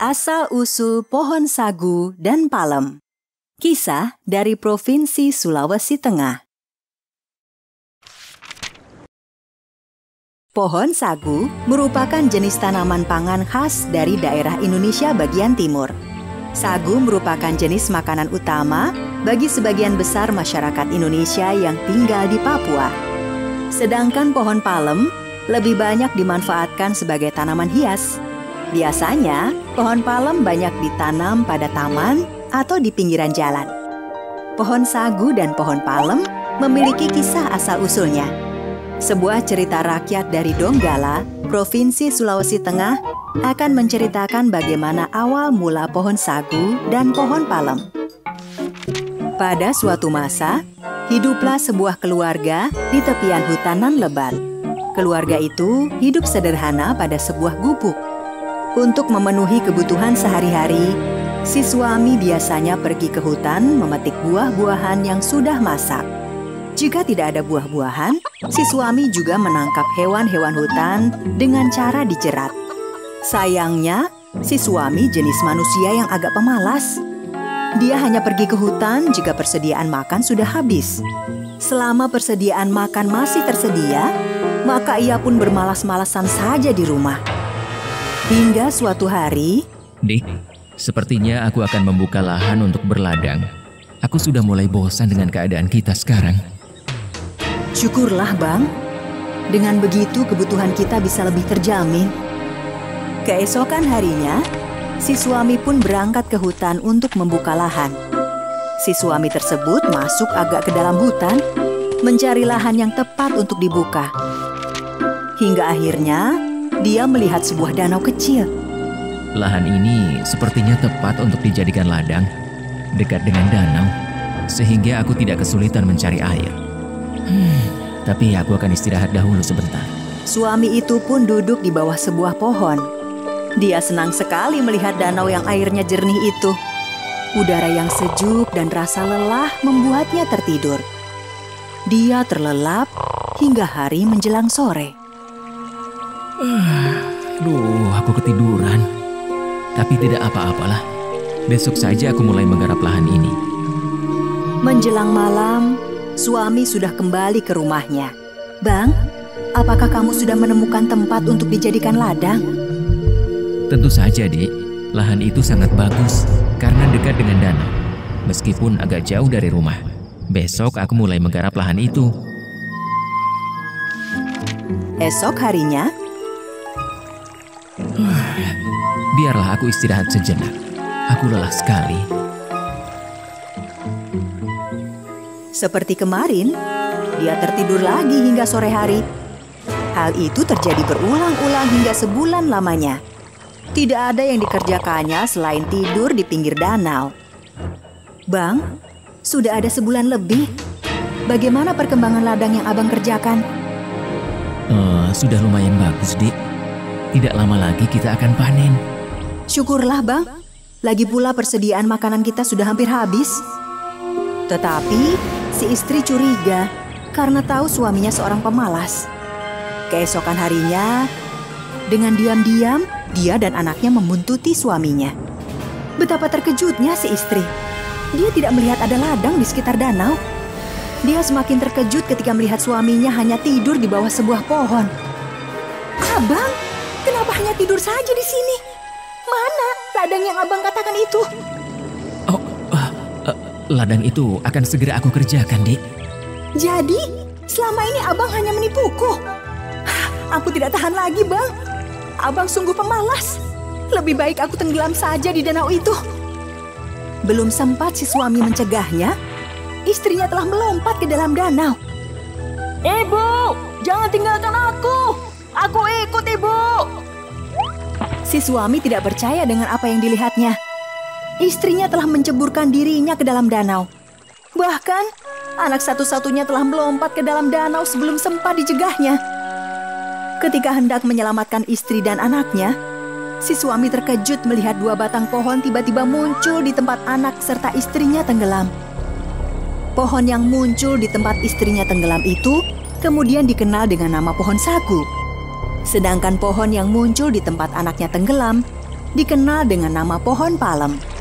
Asal-usul pohon sagu dan palem. Kisah dari Provinsi Sulawesi Tengah. Pohon sagu merupakan jenis tanaman pangan khas dari daerah Indonesia bagian timur. Sagu merupakan jenis makanan utama bagi sebagian besar masyarakat Indonesia yang tinggal di Papua. Sedangkan pohon palem lebih banyak dimanfaatkan sebagai tanaman hias. Biasanya, pohon palem banyak ditanam pada taman atau di pinggiran jalan. Pohon sagu dan pohon palem memiliki kisah asal-usulnya. Sebuah cerita rakyat dari Donggala, Provinsi Sulawesi Tengah, akan menceritakan bagaimana awal mula pohon sagu dan pohon palem. Pada suatu masa, hiduplah sebuah keluarga di tepian hutanan lebat. Keluarga itu hidup sederhana pada sebuah gubuk. Untuk memenuhi kebutuhan sehari-hari, si suami biasanya pergi ke hutan memetik buah-buahan yang sudah masak. Jika tidak ada buah-buahan, si suami juga menangkap hewan-hewan hutan dengan cara dijerat. Sayangnya, si suami jenis manusia yang agak pemalas. Dia hanya pergi ke hutan jika persediaan makan sudah habis. Selama persediaan makan masih tersedia, maka ia pun bermalas-malasan saja di rumah. Hingga suatu hari, Dik, sepertinya aku akan membuka lahan untuk berladang. Aku sudah mulai bosan dengan keadaan kita sekarang. Syukurlah, Bang. Dengan begitu kebutuhan kita bisa lebih terjamin. Keesokan harinya, si suami pun berangkat ke hutan untuk membuka lahan. Si suami tersebut masuk agak ke dalam hutan, mencari lahan yang tepat untuk dibuka. Hingga akhirnya, dia melihat sebuah danau kecil. Lahan ini sepertinya tepat untuk dijadikan ladang, dekat dengan danau, sehingga aku tidak kesulitan mencari air. Tapi aku akan istirahat dahulu sebentar. Suami itu pun duduk di bawah sebuah pohon. Dia senang sekali melihat danau yang airnya jernih itu. Udara yang sejuk dan rasa lelah membuatnya tertidur. Dia terlelap hingga hari menjelang sore. Aku ketiduran. Tapi tidak apa-apalah. Besok saja aku mulai menggarap lahan ini. Menjelang malam, suami sudah kembali ke rumahnya. Bang, apakah kamu sudah menemukan tempat untuk dijadikan ladang? Tentu saja, Dik. Lahan itu sangat bagus karena dekat dengan danau. Meskipun agak jauh dari rumah. Besok aku mulai menggarap lahan itu. Esok harinya, biarlah aku istirahat sejenak. Aku lelah sekali. Seperti kemarin, dia tertidur lagi hingga sore hari. Hal itu terjadi berulang-ulang hingga sebulan lamanya. Tidak ada yang dikerjakannya selain tidur di pinggir danau. Bang, sudah ada sebulan lebih. Bagaimana perkembangan ladang yang abang kerjakan? Sudah lumayan bagus, Dik. Tidak lama lagi kita akan panen. Syukurlah, Bang. Lagi pula persediaan makanan kita sudah hampir habis. Tetapi si istri curiga karena tahu suaminya seorang pemalas. Keesokan harinya, dengan diam-diam, dia dan anaknya membuntuti suaminya. Betapa terkejutnya si istri. Dia tidak melihat ada ladang di sekitar danau. Dia semakin terkejut ketika melihat suaminya hanya tidur di bawah sebuah pohon. Abang, kenapa hanya tidur saja di sini? Mana ladang yang abang katakan itu? Ladang itu akan segera aku kerjakan, Dik. Jadi, selama ini abang hanya menipuku. Aku tidak tahan lagi, Bang. Abang sungguh pemalas. Lebih baik aku tenggelam saja di danau itu. Belum sempat si suami mencegahnya, istrinya telah melompat ke dalam danau. Ibu, jangan tinggalkan aku. Aku ikut, Ibu. Si suami tidak percaya dengan apa yang dilihatnya. Istrinya telah menceburkan dirinya ke dalam danau. Bahkan, anak satu-satunya telah melompat ke dalam danau sebelum sempat dicegahnya. Ketika hendak menyelamatkan istri dan anaknya, si suami terkejut melihat dua batang pohon tiba-tiba muncul di tempat anak serta istrinya tenggelam. Pohon yang muncul di tempat istrinya tenggelam itu kemudian dikenal dengan nama pohon sagu. Sedangkan pohon yang muncul di tempat anaknya tenggelam dikenal dengan nama pohon palem.